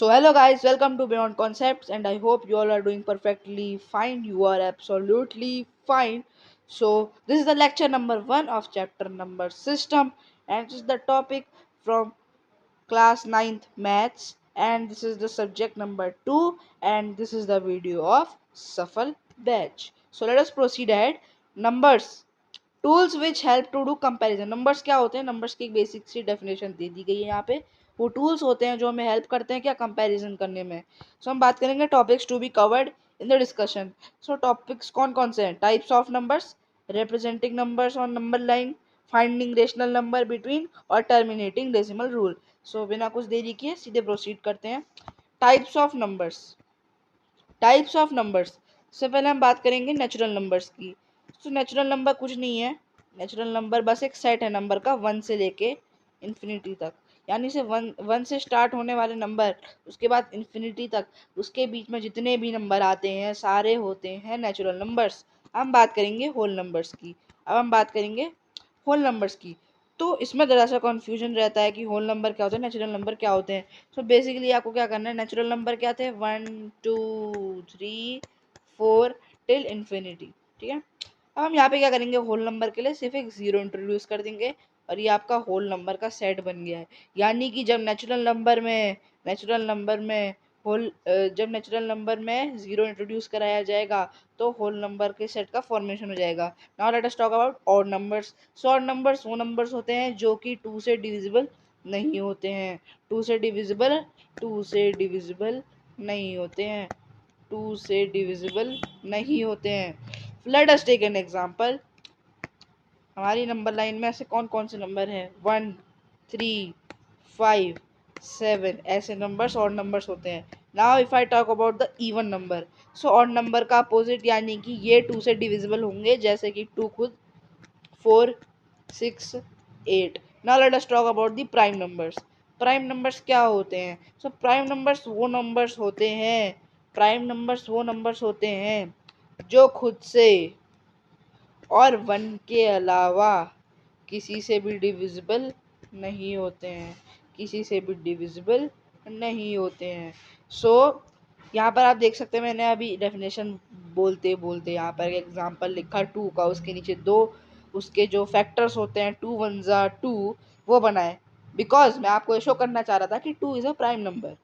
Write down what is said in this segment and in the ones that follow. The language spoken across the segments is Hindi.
So hello guys, welcome to Beyond Concepts and I hope you all are doing perfectly fine. You are absolutely fine. So this is the lecture number 1 of chapter number system and this is the topic from class ninth maths and this is the subject number 2 and this is the video of Safal batch. So let us proceed ahead. Numbers tools which help to do comparison. Numbers क्या होते हैं? नंबर्स की एक बेसिक सी डेफिनेशन दे दी गई है यहाँ पे। वो टूल्स होते हैं जो हमें हेल्प करते हैं क्या कंपैरिजन करने में। सो हम बात करेंगे topics to be covered in the discussion. So topics कौन कौन से हैं? Types of numbers, representing numbers on number line, finding rational number between और टर्मिनेटिंग डेसिमल रूल। सो बिना कुछ देरी किए सीधे प्रोसीड करते हैं। Types of numbers. Types of numbers से पहले हम बात करेंगे नेचुरल नंबर्स की। तो नेचुरल नंबर कुछ नहीं है। नेचुरल नंबर बस एक सेट है नंबर का 1 से लेके इन्फिनिटी तक, यानी से वन से स्टार्ट होने वाले नंबर उसके बाद इन्फिनिटी तक उसके बीच में जितने भी नंबर आते हैं सारे होते हैं नेचुरल नंबर्स। हम बात करेंगे होल नंबर्स की। अब हम बात करेंगे होल नंबर्स की। तो इसमें ज़रा सा कन्फ्यूजन रहता है कि होल नंबर क्या होते हैं, नेचुरल नंबर क्या होते हैं। सो बेसिकली आपको क्या करना है, नेचुरल नंबर क्या थे? 1 2 3 4 टिल इन्फिनिटी। ठीक है। अब हम यहाँ पे क्या करेंगे, होल नंबर के लिए सिर्फ एक ज़ीरो इंट्रोड्यूस कर देंगे और ये आपका होल नंबर का सेट बन गया है। यानी कि जब नेचुरल नंबर में ज़ीरो इंट्रोड्यूस कराया जाएगा तो होल नंबर के सेट का फॉर्मेशन हो जाएगा। Now let us talk about odd numbers. So odd numbers वो नंबर्स होते हैं जो कि 2 से डिविजिबल नहीं होते हैं। 2 से डिविजिबल नहीं होते हैं। 2 से डिविजिबल नहीं होते हैं। Let us take an example. हमारी नंबर लाइन में ऐसे कौन कौन से नंबर हैं? 1 3 5 7 ऐसे नंबर्स ऑड नंबर्स होते हैं। Now if I talk about the even number, so odd number का अपोजिट यानी कि ये 2 से डिविजिबल होंगे, जैसे कि 2 खुद 4 6 8। Now let us talk about the prime numbers. Prime numbers क्या होते हैं? सो प्राइम नंबर्स वो नंबर्स होते हैं जो खुद से और 1 के अलावा किसी से भी डिविजिबल नहीं होते हैं। किसी से भी डिविजिबल नहीं होते हैं। सो यहाँ पर आप देख सकते हैं, मैंने अभी डेफिनेशन बोलते बोलते यहाँ पर एग्जांपल लिखा 2 का, उसके नीचे दो उसके जो फैक्टर्स होते हैं 2 1 जा 2 वो बनाए। बिकॉज मैं आपको शो करना चाह रहा था कि 2 is a prime number.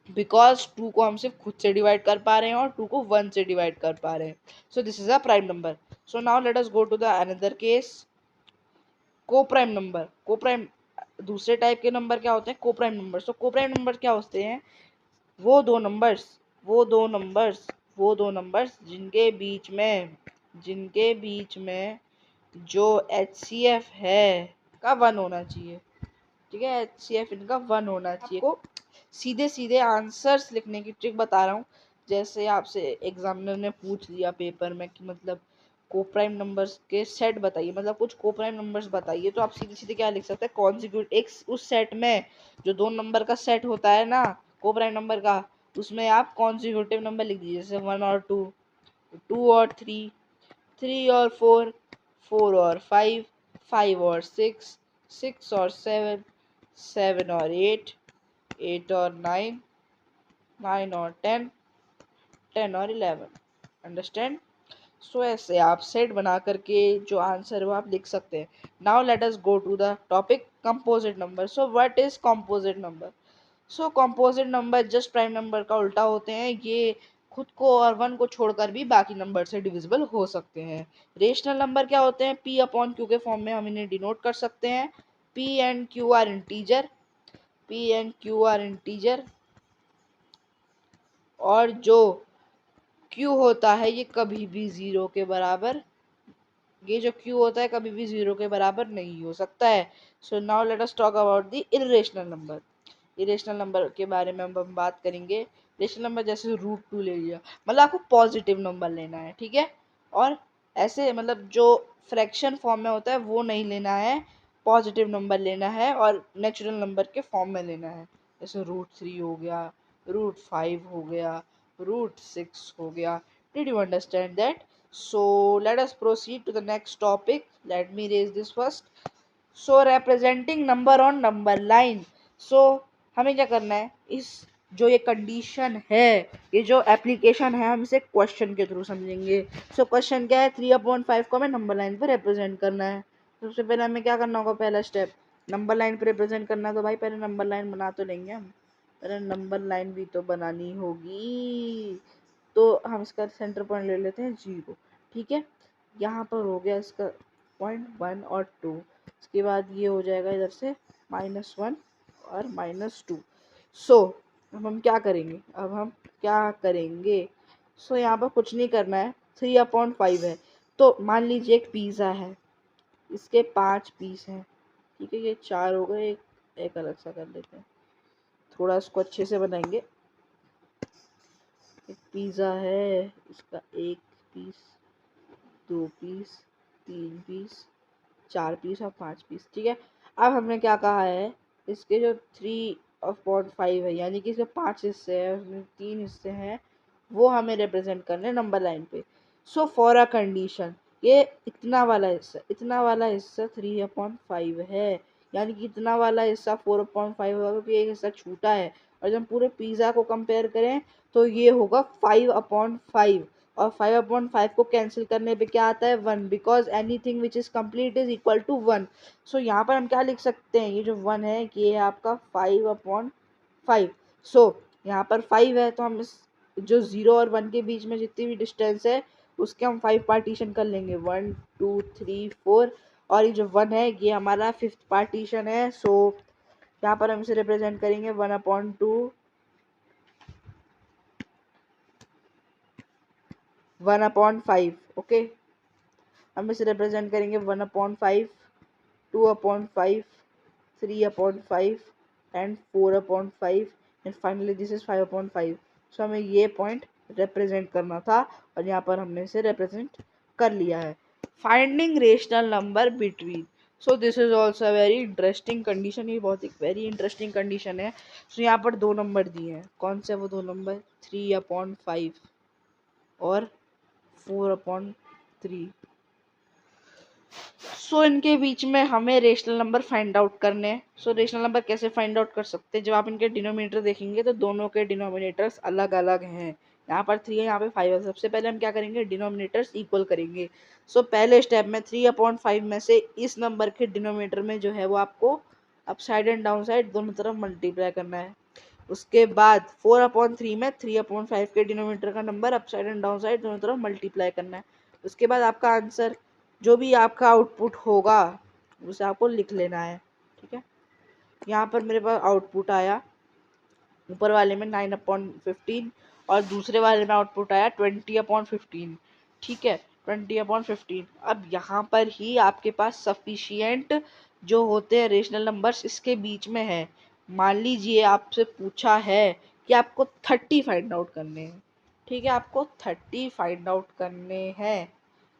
Because 2 को हम सिर्फ खुद से डिवाइड कर पा रहे हैं और 2 को 1 से डिवाइड कर पा रहे हैं। So this is a prime number. So now let us go to the another case, coprime number. Coprime दूसरे टाइप के नंबर क्या होते हैं? को प्राइम नंबर। सो को प्राइम नंबर क्या होते हैं? वो दो नंबर्स वो दो नंबर्स जिनके बीच में जो HCF है का 1 होना चाहिए। ठीक है, HCF इनका 1 होना चाहिए। को सीधे सीधे आंसर्स लिखने की ट्रिक बता रहा हूँ। जैसे आपसे एग्जामिनर ने पूछ लिया पेपर में कि मतलब को प्राइम नंबर्स के सेट बताइए, मतलब कुछ को प्राइम नंबर्स बताइए, तो आप सीधे सीधे क्या लिख सकते हैं? कॉन्जिक्यूट एक उस सेट में जो दो नंबर का सेट होता है ना को प्राइम नंबर का, उसमें आप कॉन्जिक्यूटिव नंबर लिख दीजिए, जैसे 1 और 2, 2 और 3, 3 और 4, 4 और 5, 5 और 6, 6 और 7, 7 और 8, 8 और 9, 9 और 10, 10 और 11। अंडरस्टैंड? सो ऐसे आप सेट बना करके जो आंसर है वो आप लिख सकते हैं। Now let us go to the topic composite number. So what is composite number? So composite number just prime number का उल्टा होते हैं। ये खुद को और 1 को छोड़कर भी बाकी नंबर से डिविजिबल हो सकते हैं। रेशनल नंबर क्या होते हैं? P अपॉन Q के फॉर्म में हम इन्हें डिनोट कर सकते हैं। P and Q are integer, और जो Q होता है ये कभी भी ज़ीरो के बराबर, ये जो Q होता है कभी भी ज़ीरो के बराबर नहीं हो सकता है। सो now let us talk about the irrational number. Irrational number के बारे में हम बात करेंगे। रेशनल नंबर जैसे √2 ले लिया, मतलब आपको पॉजिटिव नंबर लेना है। ठीक है, और ऐसे मतलब जो फ्रैक्शन फॉर्म में होता है वो नहीं लेना है, पॉजिटिव नंबर लेना है और नेचुरल नंबर के फॉर्म में लेना है। जैसे √3 हो गया, √5 हो गया, √6 हो गया। Did you understand that? So let us proceed to the next topic. Let me raise this first. So representing number on number line. So हमें क्या करना है, इस जो ये कंडीशन है, ये जो एप्लीकेशन है, हम इसे क्वेश्चन के थ्रू समझेंगे। सो क्वेश्चन क्या है, 3/5 को हमें नंबर लाइन पर रिप्रेजेंट करना है। सबसे पहले हमें क्या करना होगा, पहला स्टेप नंबर लाइन पर रिप्रेजेंट करना। तो भाई पहले नंबर लाइन बना तो लेंगे हम, पहले नंबर लाइन भी तो बनानी होगी। तो हम इसका सेंटर पॉइंट ले लेते हैं 0, ठीक है। यहाँ पर हो गया इसका पॉइंट 1 और 2। इसके बाद ये हो जाएगा इधर से -1 और -2। सो अब हम क्या करेंगे, सो यहाँ पर कुछ नहीं करना है, 3/5 है। तो मान लीजिए एक पिज़्ज़ा है, इसके 5 पीस हैं, ठीक है। ये 4 हो गए, एक अलग सा कर लेते हैं, थोड़ा इसको अच्छे से बनाएंगे। एक पिज़्ज़ा है, इसका 1 पीस, 2 पीस, 3 पीस, 4 पीस और 5 पीस, ठीक है। अब हमने क्या कहा है, इसके जो 3/5 है, यानी कि इसके 5 हिस्से हैं, उसमें 3 हिस्से हैं, वो हमें रिप्रेजेंट करने नंबर लाइन पे। सो फॉर अ कंडीशन, ये इतना वाला हिस्सा 3/5 है, यानी कि इतना वाला हिस्सा 4/5 होगा, क्योंकि एक हिस्सा छूटा है। और जब हम पूरे पिज़्ज़ा को कंपेयर करें तो ये होगा 5/5, और 5/5 को कैंसिल करने पे क्या आता है, 1, because anything which is complete is equal to 1। So यहाँ पर हम क्या लिख सकते हैं, ये जो 1 है ये है आपका 5/5। सो यहाँ पर 5 है, तो हम इस जो 0 और 1 के बीच में जितनी भी डिस्टेंस है उसके हम 5 पार्टीशन कर लेंगे, 1 2 3 4। और ये जो 1 है ये हमारा 5th पार्टीशन है। सो यहाँ पर हम इसे रिप्रेजेंट करेंगे 1/2, 1/5, ओके। हम इसे रिप्रेजेंट करेंगे 1/5, 2/5, 3/5 and 4/5 and finally this is 5/5। सो हमें ये पॉइंट रिप्रेजेंट करना था और यहाँ पर हमने इसे रिप्रेजेंट कर लिया है। Finding rational number between, so this is also very interesting condition, ये बहुत एक वेरी इंटरेस्टिंग कंडीशन है। सो यहाँ पर 2 नंबर दिए हैं, कौन से वो 2 नंबर, 3/5 और 4/3। सो इनके बीच में हमें रेशनल नंबर फाइंड आउट करने हैं। सो रेशनल नंबर कैसे फाइंड आउट कर सकते हैं, जब आप इनके डिनोमिनेटर देखेंगे तो दोनों के डिनोमिनेटर्स अलग अलग हैं। यहाँ पर 3 है, यहाँ पे 5 है। सबसे पहले हम क्या करेंगे, डिनोमिनेटर्स इक्वल करेंगे। सो पहले स्टेप में 3/5 में से इस नंबर के डिनोमिनेटर में जो है वो आपको अपसाइड एंड डाउन साइड दोनों तरफ मल्टीप्लाई करना है। उसके बाद 4/3 में 3/5 के डिनोमिनेटर का number upside and down side दोनों तरफ मल्टीप्लाई करना है। उसके बाद आपका आंसर, जो भी आपका आउटपुट होगा उसे आपको लिख लेना है, ठीक है। यहाँ पर मेरे पास आउटपुट आया, ऊपर वाले में 9/15 और दूसरे वाले में आउटपुट आया 20/15, ठीक है, 20/15। अब यहाँ पर ही आपके पास सफिशियंट जो होते हैं रेशनल नंबर्स इसके बीच में है। मान लीजिए आपसे पूछा है कि आपको 30 फाइंड आउट करने हैं, ठीक है, आपको 30 फाइंड आउट करने हैं।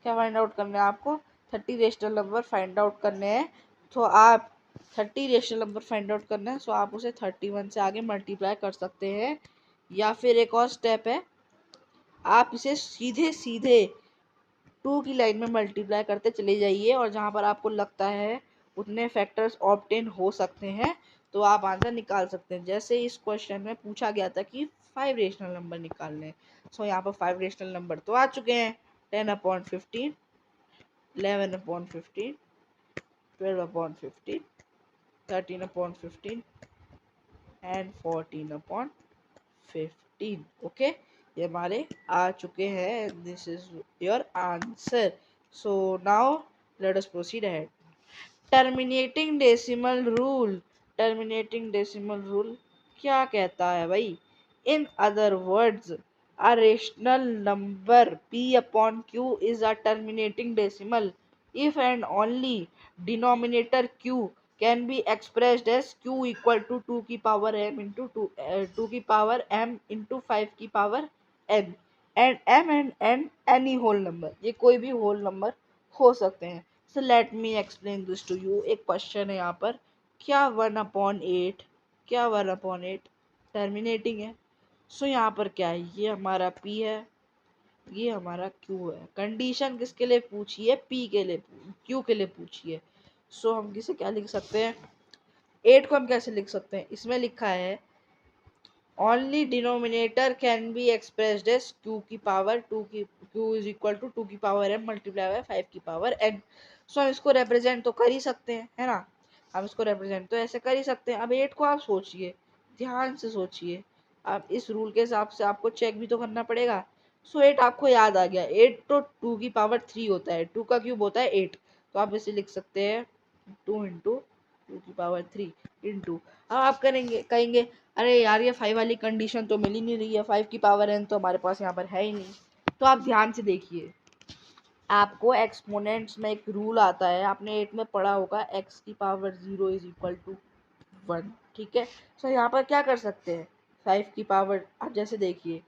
क्या फाइंड आउट करना है आपको, 30 रेशनल नंबर फाइंड आउट करने हैं। तो आप 30 रेशनल नंबर फाइंड आउट करना है, सो आप उसे 31 से आगे मल्टीप्लाई कर सकते हैं। या फिर एक और स्टेप है, आप इसे सीधे सीधे 2 की लाइन में मल्टीप्लाई करते चले जाइए, और जहाँ पर आपको लगता है उतने फैक्टर्स ऑब्टेन हो सकते हैं तो आप आंसर निकाल सकते हैं। जैसे इस क्वेश्चन में पूछा गया था कि 5 रेशनल नंबर निकालने, सो यहाँ पर 5 रेशनल नंबर तो आ चुके हैं, 10/15, 11/15, 12/15, 13/15 एंड 14/15, ओके। ये हमारे आ चुके हैं, this is your answer. So now let us proceed ahead. Terminating decimal rule, terminating decimal rule क्या कहता है भाई, in other words a rational number p upon q is a terminating decimal if and only denominator q can be expressed as q equal to 2 की power m into 2 की power m into 5 की power n and m and n any whole number, ये कोई भी whole number हो सकते हैं। So let me explain this to you। एक क्वेश्चन है यहाँ पर, क्या 1/8, क्या 1/8 टर्मिनेटिंग है। सो यहाँ पर क्या है, ये हमारा P है, ये हमारा Q है। कंडीशन किसके लिए पूछी है, P के लिए, Q के लिए पूछी है। सो हम किसे क्या लिख सकते हैं, 8 को हम कैसे लिख सकते हैं, इसमें लिखा है only denominator can be expressed as q की power q is equal to 2 की पावर m मल्टीप्लाई बाय 5 की पावर n। सो हम इसको रिप्रेजेंट तो कर ही सकते हैं, है ना। हम इसको रिप्रेजेंट तो ऐसे कर ही सकते हैं। अब 8 को आप सोचिए, ध्यान से सोचिए। अब इस रूल के हिसाब से आपको चेक भी तो करना पड़ेगा। सो 8 आपको याद आ गया, 8 तो 2 की पावर 3 होता है, 2 का क्यूब होता है 8। तो आप इसे लिख सकते हैं 2 इंटू 2 की पावर 3 इंटू। अब आप कहेंगे अरे यार ये 5 वाली कंडीशन तो मिल ही नहीं रही है, 5 की पावर n तो हमारे पास यहाँ पर है ही नहीं। तो आप ध्यान से देखिए, आपको एक्सपोनेंट्स में एक रूल आता है, आपने 8 में पढ़ा होगा, x की पावर 0 इज इक्वल टू 1। ठीक है। सो यहाँ पर क्या कर सकते हैं, 5 की पावर, आप जैसे देखिए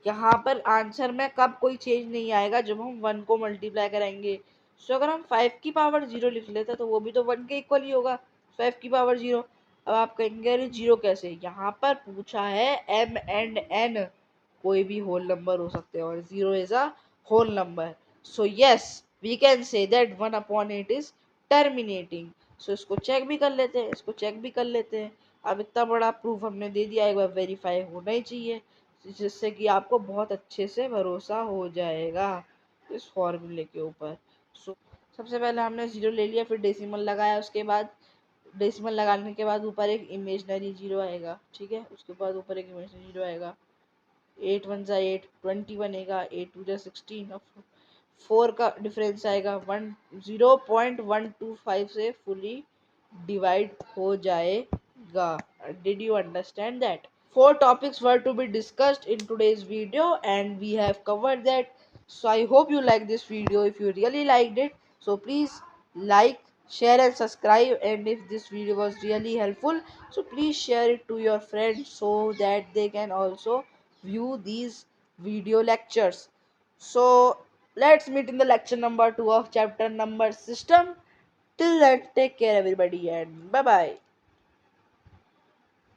यहाँ पर आंसर में कब कोई चेंज नहीं आएगा, जब हम 1 को मल्टीप्लाई कराएंगे। सो अगर हम 5 की पावर 0 लिख लेते तो वो भी तो 1 के इक्वल ही होगा, 5 की पावर 0। अब आप कहेंगे अरे 0 कैसे, यहाँ पर पूछा है m एंड n, कोई भी होल नंबर हो सकते हैं और 0 is a whole number. So yes, we can say that 1/8 is terminating. So इसको चेक भी कर लेते हैं, इसको चेक भी कर लेते हैं। अब इतना बड़ा प्रूफ हमने दे दिया, एक बार वेरीफाई होना ही चाहिए, जिससे कि आपको बहुत अच्छे से भरोसा हो जाएगा इस फॉर्मूले के ऊपर। सो सबसे पहले हमने जीरो ले लिया, फिर डेसिमल लगाया, उसके बाद डेसिमल लगाने के बाद ऊपर एक इमेजनरी जीरो आएगा। ठीक है, उसके बाद ऊपर एक इमेजनरी जीरो आएगा। 8 1 जा 8, 20 बनेगा, 8 2 जा 16। अब 4 का डिफरेंस आएगा 1, 0.125 से फुली डिवाइड हो जाएगा। Did you understand that? Four topics were to be discussed in today's video and we have covered that. So I hope you like this video. If you really liked it, so please like, share and subscribe. And if this video was really helpful, so please share it to your friends so that they can also view these video lectures. So let's meet in the lecture number 2 of chapter number system. Till then, take care everybody and bye bye.